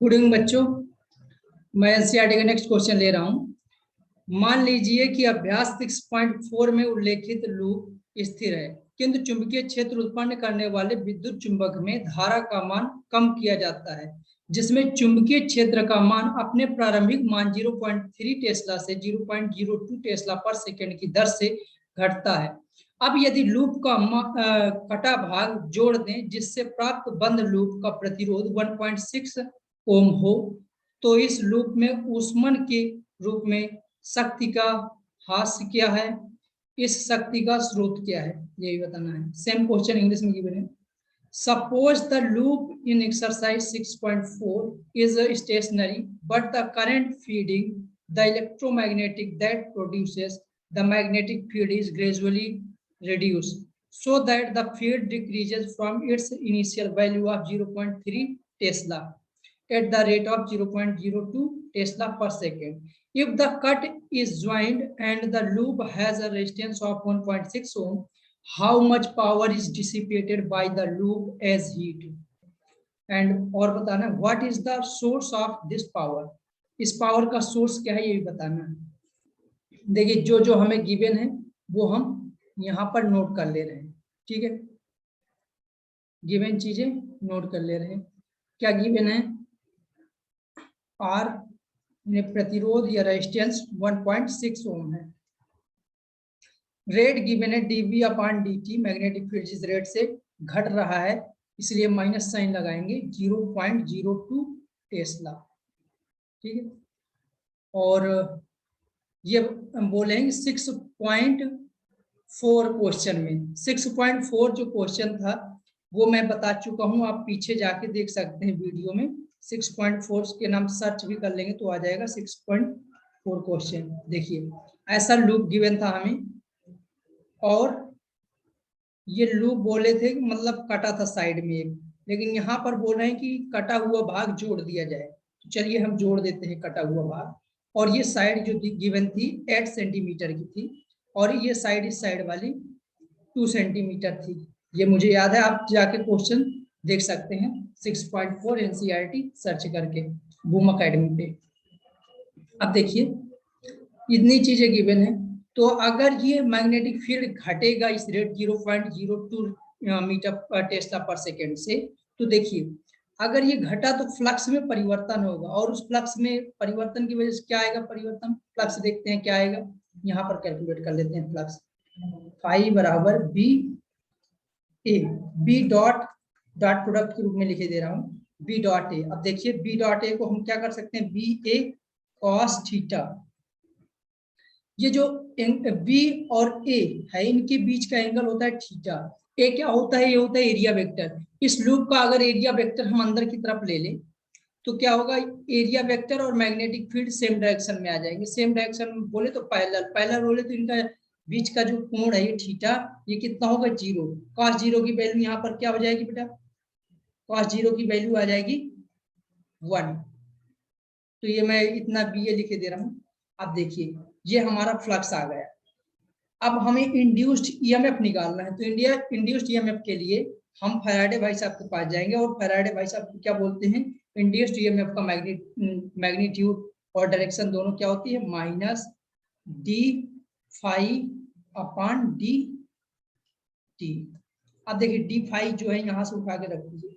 Good evening बच्चों, मैं NCERT का नेक्स्ट क्वेश्चन ले रहा हूं। मान लीजिए कि अभ्यास 6.4 में उल्लेखित लूप स्थिर है, किंतु चुंबकीय क्षेत्र उत्पन्न करने वाले विद्युत चुंबक में धारा का मान कम किया जाता है, जिसमें चुंबकीय क्षेत्र का मान अपने प्रारंभिक मान 0.3 टेस्ला से 0.02 टेस्ला पर सेकेंड की दर से घटता है। अब यदि लूप का कटा भाग जोड़ दें, जिससे प्राप्त बंद लूप का प्रतिरोध 1.6 ओम हो, तो इस लूप में ऊष्मन के रूप में शक्ति का हास्य क्या है, इस शक्ति का स्रोत क्या है, यही बताना है। सेम क्वेश्चन इंग्लिश में गिवन है। Suppose the loop in exercise 6.4 is stationary, but the current feeding the electromagnetic that produces the magnetic field is gradually reduced, so that the field decreases from its initial value of 0.3 Tesla at the rate of 0.02 Tesla per second. If the cut is joined and the loop has a resistance of 1.6 ohm, how much power is dissipated by the loop as heat? And और बताना what is the source of this power? इस power का source क्या है, ये भी बताना है। देखिए, जो जो हमें गिवन है वो हम यहाँ पर नोट कर ले रहे हैं, ठीक है। गिवन चीजें नोट कर ले रहे हैं। क्या गिवन है? आर प्रतिरोध या रेजिस्टेंस 1.6 ओम है। रेट गिवन है dV upon dt, magnetic field जिस रेट से घट रहा है, इसलिए माइनस साइन लगाएंगे, 0.02 टेस्ला, ठीक है। और ये बोलेंगे 6.4 क्वेश्चन में, 6.4 जो क्वेश्चन था वो मैं बता चुका हूं, आप पीछे जाके देख सकते हैं वीडियो में। 6.4 के नाम सर्च भी कर लेंगे तो आ जाएगा 6.4 क्वेश्चन। देखिए, ऐसा लूप गिवन था हमें, और ये लूप बोले थे कि मतलब कटा था साइड में एक, लेकिन यहाँ पर बोल रहे हैं कि कटा हुआ भाग जोड़ दिया जाए। तो चलिए हम जोड़ देते हैं कटा हुआ भाग। और ये साइड जो गिवन थी 8 सेंटीमीटर की थी, और ये साइड इस साइड वाली 2 सेंटीमीटर थी। ये मुझे याद है, आप जाके क्वेश्चन देख सकते हैं 6.4 एनसीईआरटी सर्च करके बूम अकेडमी पे। अब देखिए, इतनी चीजें गिवन है, तो अगर ये मैग्नेटिक फील्ड घटेगा इस रेट 0.02 मीटर पर टेस्ला पर सेकेंड से, तो देखिए अगर ये घटा तो फ्लक्स में परिवर्तन होगा, और उस फ्लक्स में परिवर्तन की वजह से क्या आएगा परिवर्तन, फ्लक्स देखते हैं क्या आएगा, यहाँ पर कैलकुलेट कर लेते हैं। फ्लक्स फाई बराबर बी ए, बी डॉट डॉट प्रोडक्ट के रूप में लिखे दे रहा हूँ, बी डॉट ए। अब देखिए बी डॉट ए को हम क्या कर सकते हैं, बी ए कॉस थीटा। ये जो बी और ए है, इनके बीच का एंगल होता है थीटा। ए क्या होता है, ये होता है एरिया वेक्टर। इस लूप का अगर एरिया वेक्टर हम अंदर की तरफ ले लें तो क्या होगा, एरिया वेक्टर और मैग्नेटिक फील्ड सेम डायरेक्शन में आ जाएंगे। सेम डायरेक्शन में बोले तो पैरेलल बोले तो इनका बीच का जो कोण है ये थीटा, ये कितना होगा, 0। कॉस 0 की वैल्यू यहाँ पर क्या हो जाएगी बेटा, कॉस 0 की वैल्यू आ जाएगी 1। तो ये मैं इतना बी ए लिखे दे रहा हूँ। अब देखिए ये हमारा फ्लक्स आ गया। अब हमें इंड्यूस्ड ईएमएफ निकालना है, तो इंड्यूस्ड ईएमएफ के लिए हम फैराडे भाई साहब के पास जाएंगे, और फैराडे भाई साहब क्या बोलते हैं, इंड्यूस्ड ईएमएफ का मैग्नीट्यूड और डायरेक्शन दोनों क्या होती है, minus d phi upon d t. अब देखिए डी फाई जो है यहाँ से उठा के रख दीजिए,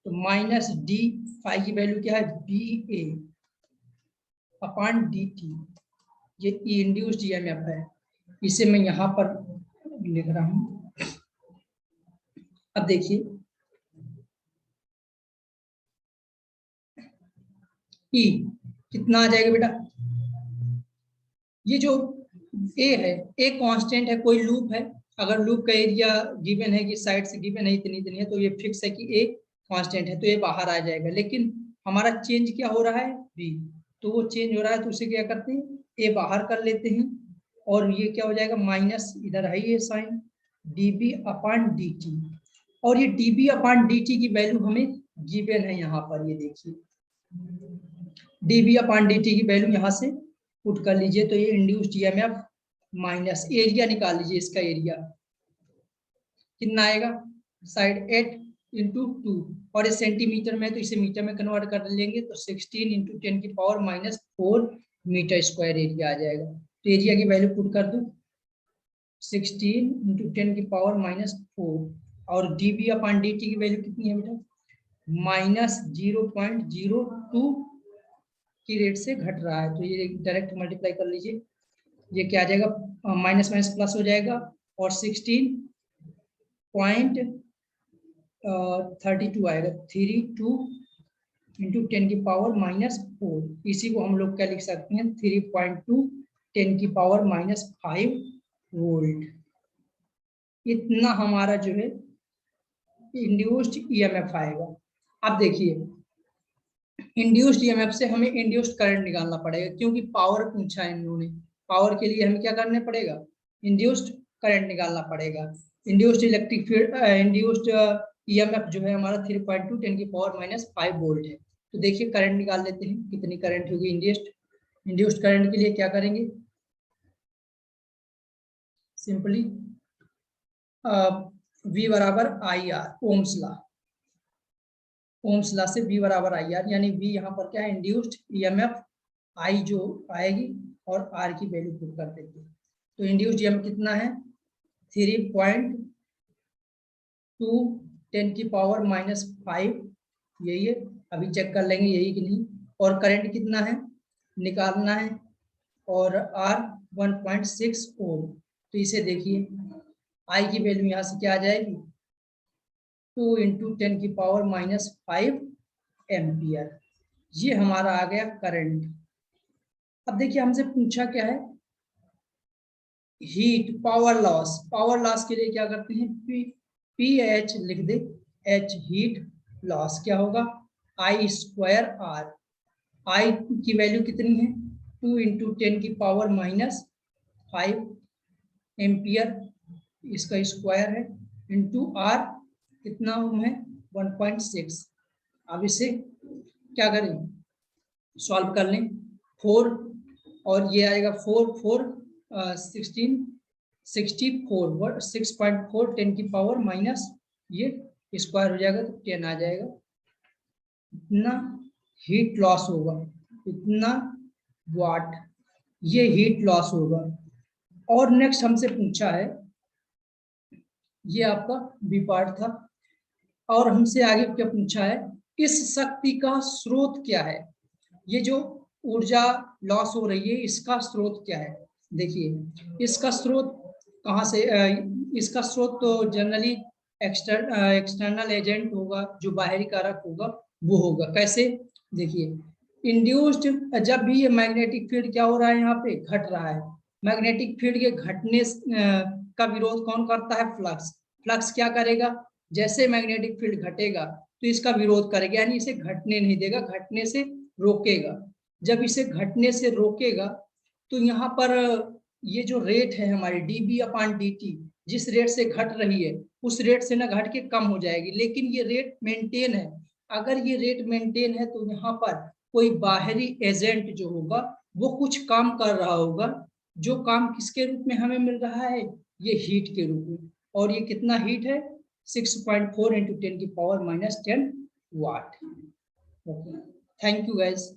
तो माइनस डी फाई की वैल्यू क्या है, बी ए अपॉन डी टी। ये इंड्यूस्ड ईएमएफ है, इसे मैं यहाँ पर लिख रहा हूं। अब देखिए ई कितना आ जाएगा बेटा, ये जो ए है, ए कांस्टेंट है, कोई लूप है, अगर लूप का एरिया गिवन है कि साइड से गिवन है इतनी इतनी है, तो ये फिक्स है कि ए कांस्टेंट है, तो ये बाहर आ जाएगा। लेकिन हमारा चेंज क्या हो रहा है, बी, तो वो चेंज हो रहा है, तो उसे क्या करते हैं, ए बाहर कर लेते हैं, और ये क्या हो जाएगा, माइनस इधर है ये साइन dB अपॉन dt। और ये dB अपॉन dt की वैल्यू हमें गिवन है यहाँ पर, ये देखिए dB अपॉन dt की वैल्यू यहाँ से पुट कर लीजिए, तो ये इंड्यूस्ड ईएमएफ माइनस एरिया निकाल लीजिए, इसका एरिया कितना आएगा, साइड 8, इंटू 2, और ये सेंटीमीटर में तो इसे मीटर में कन्वर्ट कर लेंगे तो 16 इंटू 10 की पावर -4 मीटर स्क्वायर एरिया आ जाएगा। तो एरिया की वैल्यू पुट कर दूं 16 इंटू 10 की पावर -4, और dB अपॉन dt की वैल्यू कितनी है बेटा, -0.02 की रेट से घट रहा है। तो ये डायरेक्ट मल्टीप्लाई कर लीजिए, ये क्या आ जाएगा, माइनस माइनस प्लस हो जाएगा, और 16.32 आएगा, 32 इंटू 10 की पावर -4। इसी को हम लोग क्या लिख सकते हैं, 3.2 10 की पावर -5 वोल्ट। इतना हमारा जो है इंड्यूस्ड ईएमएफ आएगा। अब देखिए इंड्यूस्ड ईएमएफ से हमें इंड्यूस्ड करंट निकालना पड़ेगा, क्योंकि पावर पूछा है इन्होंने। पावर के लिए हमें क्या करना पड़ेगा, इंड्यूस्ड करंट निकालना पड़ेगा। Induced electric field, induced EMF जो है हमारा 3.2 10 की पावर -5 वोल्ट है। तो देखिए करंट निकाल लेते हैं, कितनी करंट होगी इंड्यूस्ड करंट के लिए क्या करेंगे, सिंपली V बराबर IR, ओम्स लॉ से V बराबर IR, यानी V यहाँ पर क्या है, इंड्यूस्ड ईएमएफ, I जो आएगी और R की वैल्यू पुट कर देते हैं। तो इंड्यूस्ड ईएमएफ कितना है, 3.2 10 की पावर -5, यही है, अभी चेक कर लेंगे यही कि नहीं। और करंट कितना है निकालना है, और R 1.6 ओम। तो इसे देखिए I की वैल्यू यहाँ से क्या आ जाएगी, 2 इंटू 10 की पावर -5 एम्पियर। ये हमारा आ गया करंट। अब देखिए हमसे पूछा क्या है, हीट पावर लॉस के लिए क्या करते हैं, PH लिख दे, H हीट लॉस क्या होगा, I स्क्वायर R। I की वैल्यू कितनी है, 2 इंटू 10 की पावर -5 एम्पियर, इसका स्क्वायर है, इंटू R कितना ओम है, 1.6। अब इसे क्या करें, सॉल्व कर लें, 4 और ये आएगा 4 4 16 64 6.4 10 की पावर माइनस ये स्क्वायर हो जाएगा तो 10 आ जाएगा। इतना हीट लॉस होगा, इतना वाट ये हीट लॉस होगा। और नेक्स्ट हमसे पूछा है, ये आपका बी पार्ट था, और हमसे आगे क्या पूछा है, इस शक्ति का स्रोत क्या है, ये जो ऊर्जा लॉस हो रही है इसका स्रोत क्या है। देखिए इसका स्रोत कहाँ से, इसका स्रोत तो जनरली एक्सटर्नल एजेंट होगा, जो बाहरी कारक होगा वो होगा। कैसे, देखिए इंड्यूस्ड जब भी ये मैग्नेटिक फील्ड क्या हो रहा है, यहाँ पे घट रहा है, मैग्नेटिक फील्ड के घटने का विरोध कौन करता है, फ्लक्स क्या करेगा, जैसे मैग्नेटिक फील्ड घटेगा तो इसका विरोध करेगा, यानी इसे घटने नहीं देगा, घटने से रोकेगा। जब इसे घटने से रोकेगा तो यहाँ पर ये जो रेट है हमारी dB अपॉन dt, जिस रेट से घट रही है उस रेट से ना घट के कम हो जाएगी, लेकिन ये रेट मेंटेन है। अगर ये रेट मेंटेन है तो यहाँ पर कोई बाहरी एजेंट जो होगा वो कुछ काम कर रहा होगा, जो काम किसके रूप में हमें मिल रहा है, ये हीट के रूप में। और ये कितना हीट है, 6.4 इंटू 10 की power -10 watt. Thank you guys.